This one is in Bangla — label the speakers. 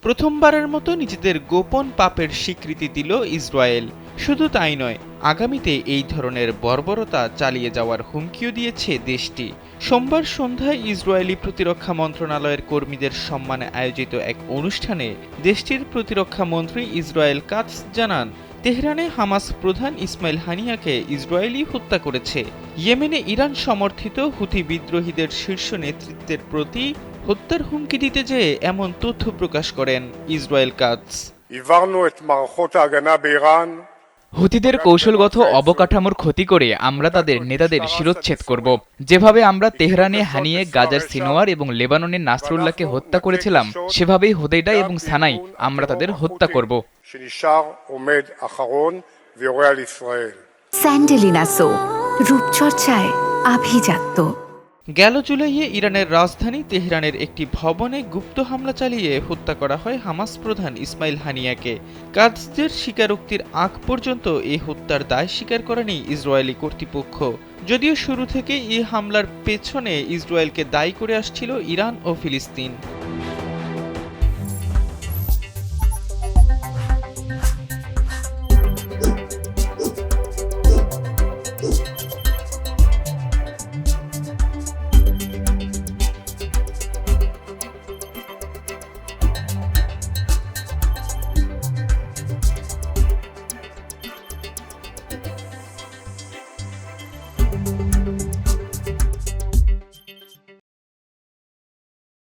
Speaker 1: প্রথমবারের মতো নিজেদের গোপন পাপের স্বীকৃতি দিল ইসরায়েল। শুধু তাই নয়, আগামীতে এই ধরনের বর্বরতা চালিয়ে যাওয়ার হুমকিও দিয়েছে দেশটি। সোমবার সন্ধ্যায় ইসরায়েলি প্রতিরক্ষা মন্ত্রণালয়ের কর্মীদের সম্মানে আয়োজিত এক অনুষ্ঠানে দেশটির প্রতিরক্ষা মন্ত্রী ইসরায়েল কাটস জানান, তেহরানে হামাস প্রধান ইসমাইল হানিয়াকে ইসরায়েলই হত্যা করেছে। ইয়েমেনে ইরান সমর্থিত হুথি বিদ্রোহীদের শীর্ষ নেতৃত্বের প্রতি হত্যার হুমকি দিতে যেয়ে এমন তথ্য প্রকাশ করেন ইসরায়েল কাটস।
Speaker 2: হুতিদের কৌশলগত অবকাঠামোর ক্ষতি করে আমরা তাদের নেতাদের শিরচ্ছেদ করব। যেভাবে আমরা তেহরানে হানিয়ে গাজার সিনোয়ার এবং লেবাননের নাসরুল্লাহকে হত্যা করেছিলাম, সেভাবেই হোদেইডা এবং সানাই আমরা তাদের হত্যা করব।
Speaker 3: স্যান্ডেলিনা সো, রূপচর্চায় আভিজাত্য।
Speaker 1: গেল জুলাইয়ে ইরানের রাজধানী তেহরানের একটি ভবনে গুপ্ত হামলা চালিয়ে হত্যা করা হয় হামাস প্রধান ইসমাইল হানিয়াকে। কাটসদের স্বীকারোক্তির আগ পর্যন্ত এই হত্যার দায় স্বীকার করেনি ইসরায়েলি কর্তৃপক্ষ। যদিও শুরু থেকে এই হামলার পেছনে ইসরায়েলকে দায়ী করে আসছিল ইরান ও ফিলিস্তিন।